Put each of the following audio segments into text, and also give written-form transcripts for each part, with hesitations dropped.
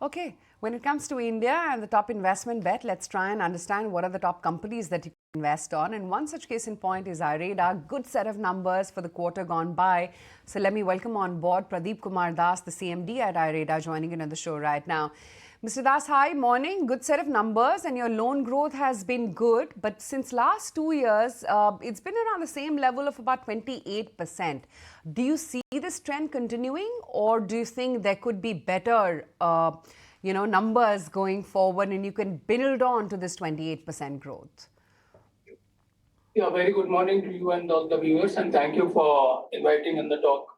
Okay, when it comes to India and the top investment bet, let's try and understand what are the top companies that you can invest on. And one such case in point is IREDA. Good set of numbers for the quarter gone by. So let me welcome on board Pradip Kumar Das, the CMD at IREDA, joining in on the show right now. Mr. Das, hi, morning. Good set of numbers, and your loan growth has been good. But since last 2 years, it's been around the same level of about 28%. Do you see this trend continuing, or do you think there could be better, numbers going forward, and you can build on to this 28% growth? Yeah, very good morning to you and all the viewers, and thank you for inviting on the talk.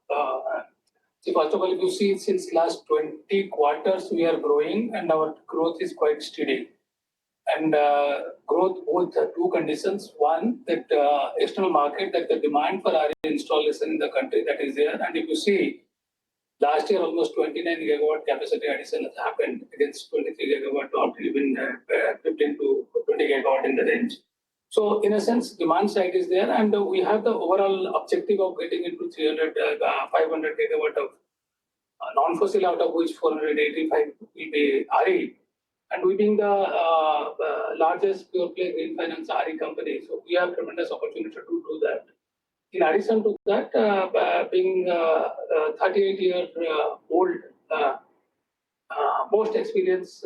First of all, if you see, since last 20 quarters, we are growing, and our growth is quite steady. And growth both two conditions. One, that external market, that the demand for our installation in the country that is there. And if you see, last year almost 29 gigawatt capacity addition has happened against 23 gigawatt or even 15 to 20 gigawatt in the range. So in a sense, demand side is there, and we have the overall objective of getting into 500 gigawatt of non-fossil, out of which 485 will be RE. And we being the largest pure play green finance RE company, so we have tremendous opportunity to do that. In addition to that, being 38-year-old, most experienced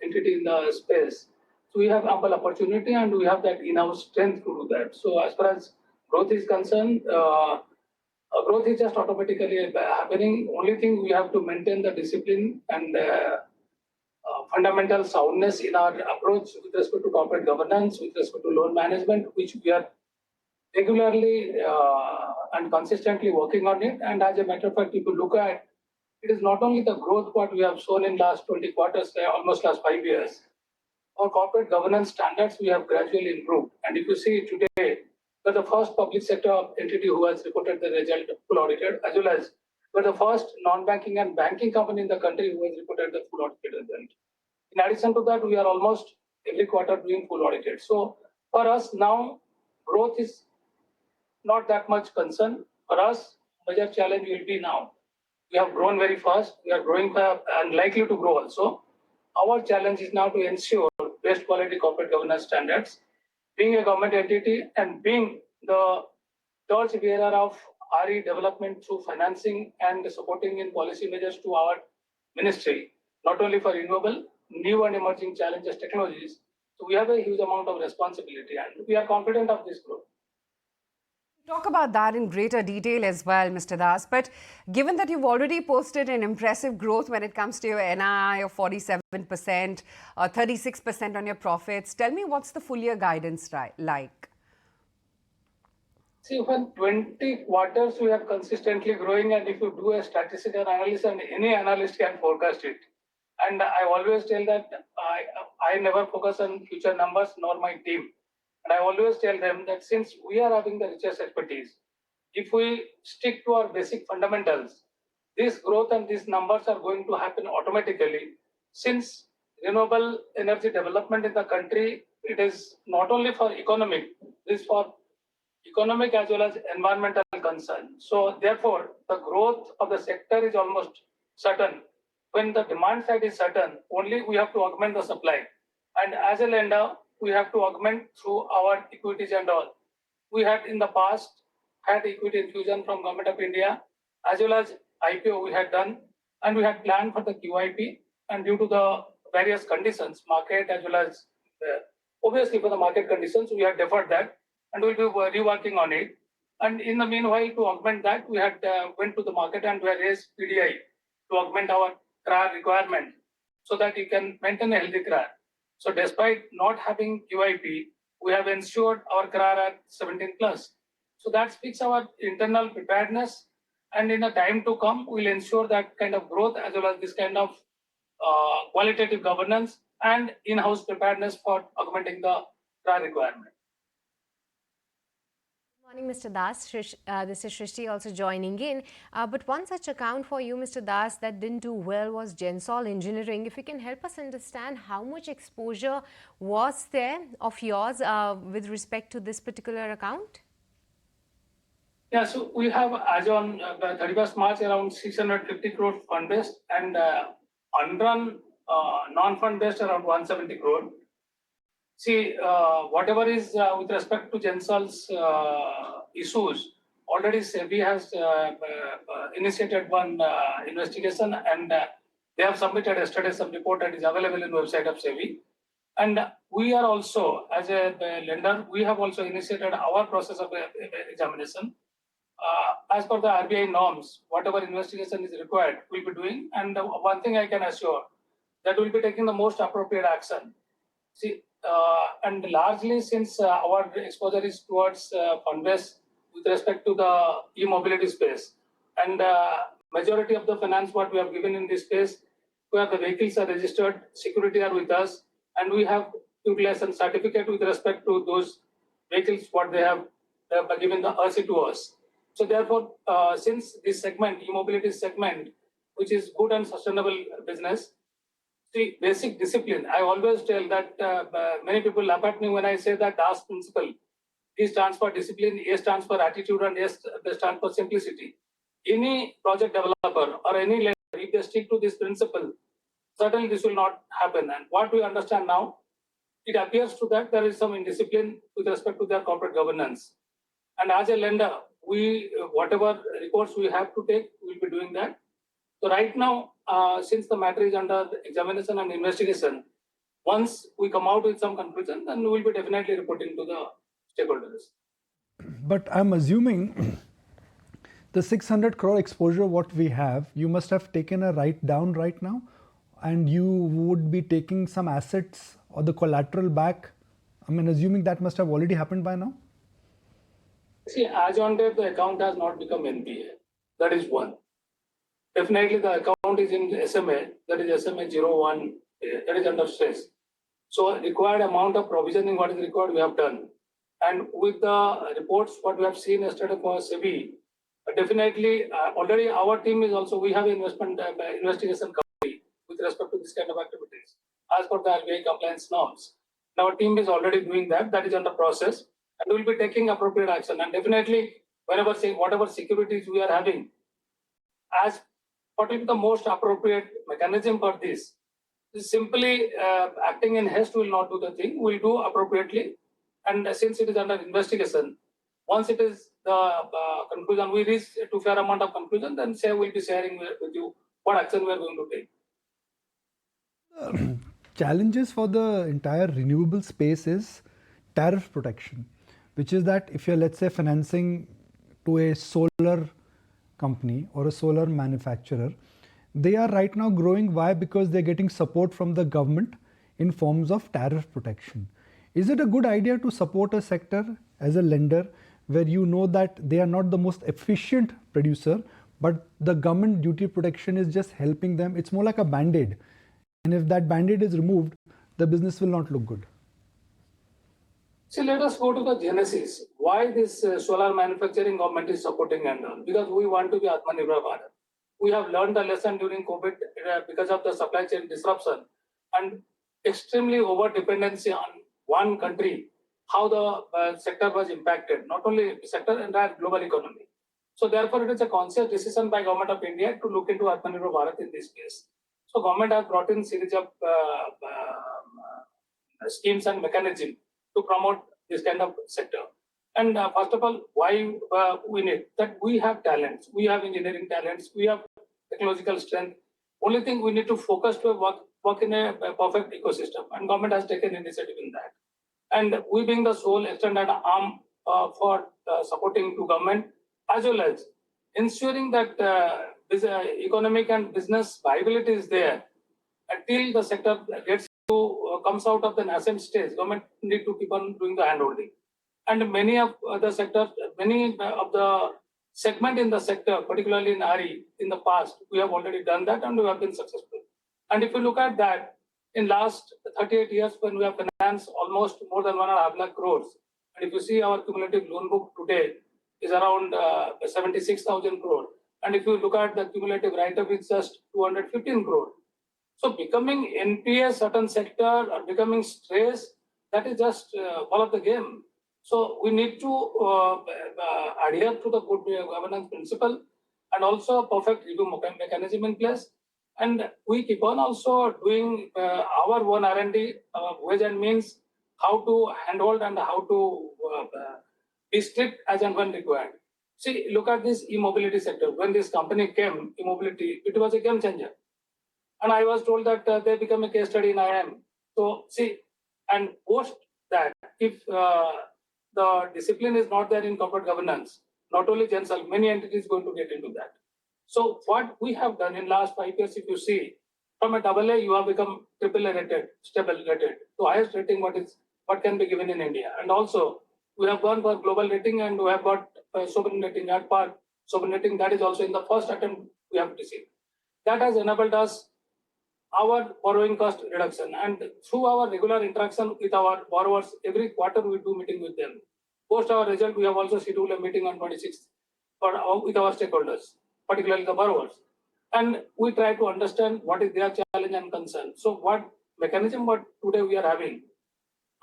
entity in the space, so we have ample opportunity and we have that in-house strength to do that. So as far as growth is concerned, growth is just automatically happening. Only thing, we have to maintain the discipline and fundamental soundness in our approach with respect to corporate governance, with respect to loan management, which we are regularly and consistently working on it. And as a matter of fact, if you look at, it is not only the growth what we have shown in last 20 quarters, almost last 5 years. Our corporate governance standards we have gradually improved. And if you see today, we're the first public sector entity who has reported the result full audited, as well as we're the first non-banking and banking company in the country who has reported the full audited result. In addition to that, we are almost every quarter doing full audited. So for us now, growth is not that much concern. For us, major challenge will be now. We have grown very fast. We are growing and likely to grow also. Our challenge is now to ensure best quality corporate governance standards, being a government entity and being the torch bearer of RE development through financing and supporting in policy measures to our ministry, not only for renewable, new and emerging challenges technologies. So we have a huge amount of responsibility and we are confident of this growth. Talk about that in greater detail as well, Mr. Das. But given that you've already posted an impressive growth when it comes to your NII of 47%, 36% on your profits, tell me what's the full year guidance like? See, for 20 quarters, we are consistently growing, and if you do a statistical analysis, and any analyst can forecast it. And I always tell that I never focus on future numbers, nor my team. And I always tell them that since we are having the richest expertise, if we stick to our basic fundamentals, this growth and these numbers are going to happen automatically. Since renewable energy development in the country, it is not only for economic, it is for economic as well as environmental concern. So therefore, the growth of the sector is almost certain. When the demand side is certain, only we have to augment the supply. And as a lender, we have to augment through our equities and all. We had in the past had equity infusion from Government of India, as well as IPO we had done, and we had planned for the QIP. And due to the various conditions, market as well as obviously for the market conditions, we had deferred that, and we'll be reworking on it. And in the meanwhile, to augment that, we had went to the market and we had raised PDI to augment our CRAR requirement so that you can maintain a healthy CRAR. So despite not having QIP, we have ensured our CRAR at 17 plus. So that speaks our internal preparedness, and in the time to come, we'll ensure that kind of growth as well as this kind of qualitative governance and in-house preparedness for augmenting the CRAR requirement. Good morning, Mr. Das. This is Shrishti also joining in. But one such account for you, Mr. Das, that didn't do well was Gensol Engineering. If you can help us understand how much exposure was there of yours with respect to this particular account? Yeah, so we have, as on 31st March, around 650 crore fund based, and unrun non-fund based around 170 crore. See, whatever is with respect to Gensol's issues, already SEBI has initiated one investigation, and they have submitted yesterday some report that is available in the website of SEBI. And we are also, as a lender, we have also initiated our process of examination. As per the RBI norms, whatever investigation is required, we'll be doing. And one thing I can assure, that we'll be taking the most appropriate action. See, and largely since our exposure is towards fund-based with respect to the e-mobility space, and majority of the finance what we have given in this space, where the vehicles are registered, security are with us, and we have utilization certificate with respect to those vehicles what they have given the RC to us. So therefore, since this segment, e-mobility segment, which is good and sustainable business, see, basic discipline. I always tell that many people laugh at me when I say that DAS principle. D stands for discipline, A stands for attitude, and S stands for simplicity. Any project developer or any lender, if they stick to this principle, certainly this will not happen. And what we understand now, it appears to that there is some indiscipline with respect to their corporate governance. And as a lender, we whatever reports we have to take, we'll be doing that. So right now, since the matter is under examination and investigation, once we come out with some conclusion, then we will be definitely reporting to the stakeholders. But I'm assuming the 600 crore exposure what we have, you must have taken a write down right now, and you would be taking some assets or the collateral back. I mean, assuming that must have already happened by now. See, as on date, the account has not become NPA. That is one. Definitely, the account is in SMA, that is SMA 01, that is under stress. So, required amount of provisioning, what is required, we have done. And with the reports, what we have seen yesterday for SEBI, definitely, already our team is also, we have investigation committee with respect to this kind of activities, as per the RBI compliance norms. And our team is already doing that, that is under process, and we will be taking appropriate action. And definitely, whatever securities we are having, as what will be the most appropriate mechanism for this? Simply acting in haste will not do the thing. We'll do appropriately. And since it is under investigation, once it is the conclusion, we reach to fair amount of conclusion, then say we'll be sharing with you what action we are going to take. Challenges for the entire renewable space is tariff protection, which is that if you're, let's say, financing to a solar company or a solar manufacturer, they are right now growing. Why? Because they're getting support from the government in forms of tariff protection. Is it a good idea to support a sector as a lender where you know that they are not the most efficient producer, but the government duty protection is just helping them? It's more like a band-aid. And if that band-aid is removed, the business will not look good. See, let us go to the genesis. Why this solar manufacturing government is supporting and all? Because we want to be Atmanirbhar Bharat. We have learned the lesson during COVID because of the supply chain disruption and extremely over dependency on one country, how the sector was impacted, not only sector, entire global economy. So therefore, it is a conscious decision by Government of India to look into Atmanirbhar Bharat in this case. So government has brought in series of schemes and mechanisms to promote this kind of sector. And first of all, why we need that? We have talents, we have engineering talents, we have technological strength. Only thing we need to focus to work in a perfect ecosystem, and government has taken initiative in that. And we being the sole extended arm for supporting to government, as well as ensuring that this economic and business viability is there until the sector gets to comes out of the nascent stage. Government need to keep on doing the handholding. And many of the sectors, many of the segment in the sector, particularly in RE, in the past, we have already done that and we have been successful. And if you look at that, in last 38 years, when we have financed almost more than 1.5 lakh crores, and if you see our cumulative loan book today is around 76,000 crore. And if you look at the cumulative write-up, it's just 215 crore. So becoming NPA certain sector or becoming stress, that is just part of the game. So we need to adhere to the good governance principle and also a perfect review mechanism in place. And we keep on also doing our own R&D, ways and means, how to handhold and how to be strict as and when required. See, look at this e-mobility sector. When this company came, e-mobility, it was a game changer. And I was told that they become a case study in IIM. So see, and post that, if the discipline is not there in corporate governance, not only Gensal, many entities going to get into that. So what we have done in last 5 years, if you see, from a AA, you have become AAA rated, stable rated. So highest rating what can be given in India. And also, we have gone for global rating and we have got sovereign rating at par. Sovereign rating, that is also in the first attempt we have received. That has enabled us our borrowing cost reduction. And through our regular interaction with our borrowers, every quarter we do meeting with them. Post our result, we have also scheduled a meeting on 26th with our stakeholders, particularly the borrowers. And we try to understand what is their challenge and concern. So what mechanism what today we are having,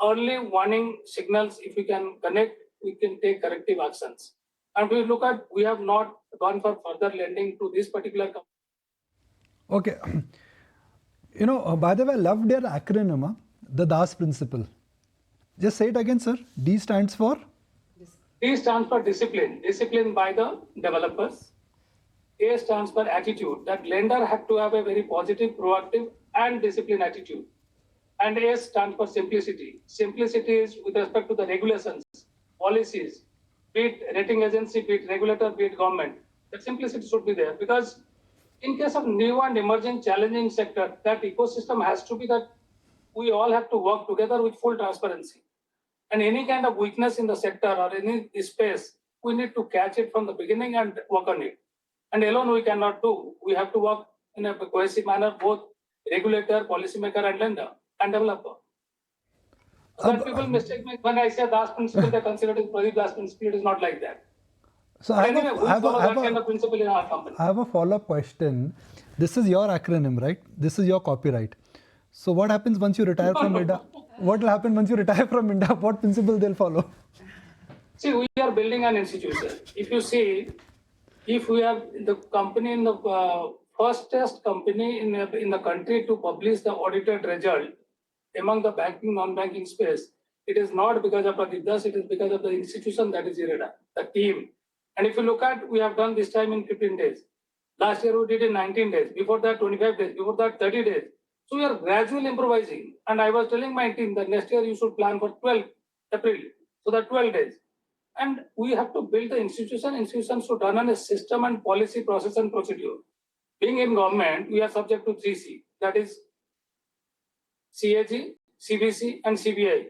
early warning signals, if we can connect, we can take corrective actions. And we look at, we have not gone for further lending to this particular company. Okay. You know, by the way, I loved your acronym, the DAS principle. Just say it again, sir. D stands for? D stands for discipline. Discipline by the developers. A stands for attitude. That lender had to have a very positive, proactive, and disciplined attitude. And S stands for simplicity. Simplicity is with respect to the regulations, policies, be it rating agency, be it regulator, be it government. That simplicity should be there, because in case of new and emerging challenging sector, that ecosystem has to be that we all have to work together with full transparency. And any kind of weakness in the sector or any space, we need to catch it from the beginning and work on it. And alone we cannot do. We have to work in a cohesive manner, both regulator, policymaker, and lender and developer. That people mistake me when I say DAS principle, they consider it as Pradip DAS principle. It is not like that. So But anyway, we follow that kind of principle in our company. I have a follow-up question. This is your acronym, right? This is your copyright. So what happens once you retire from IREDA? What will happen once you retire from IREDA? What principle they'll follow? See, we are building an institution. If you see, if we have the company in the first company in the country to publish the audited result among the banking, non-banking space, it is not because of Pradip Das, it is because of the institution that is IREDA, the team. And if you look at, we have done this time in 15 days. Last year we did in 19 days. Before that, 25 days. Before that, 30 days. So we are gradually improvising. And I was telling my team that next year you should plan for 12 April. So that 12 days. And we have to build the institution. Institutions should run on a system and policy, process and procedure. Being in government, we are subject to 3C. That is CAG, CBC and CBI.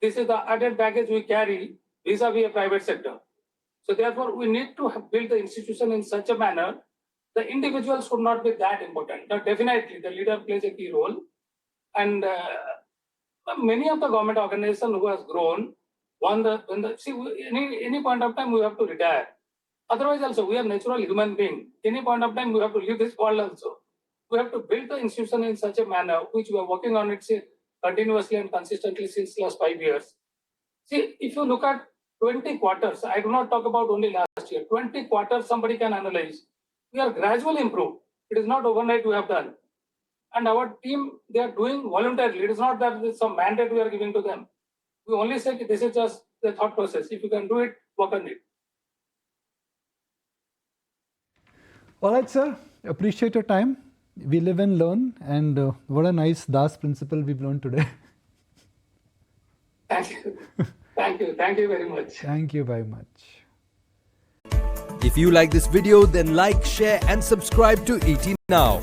This is the added baggage we carry vis-a-vis a private sector. So therefore, we need to build the institution in such a manner, the individuals should not be that important. Now, definitely, the leader plays a key role. And many of the government organizations who has grown, any point of time we have to retire. Otherwise also, we are natural human beings. Any point of time we have to leave this world also. We have to build the institution in such a manner, which we are working on it continuously and consistently since last 5 years. See, if you look at 20 quarters, I do not talk about only last year, 20 quarters somebody can analyze. We are gradually improved. It is not overnight we have done. And our team, they are doing voluntarily. It is not that it's some mandate we are giving to them. We only say this is just the thought process. If you can do it, work on it. All right, sir. Appreciate your time. We live and learn. And what a nice DAS principle we've learned today. Thank you. Thank you. Thank you very much. Thank you very much. If you like this video, then like, share and subscribe to ET Now.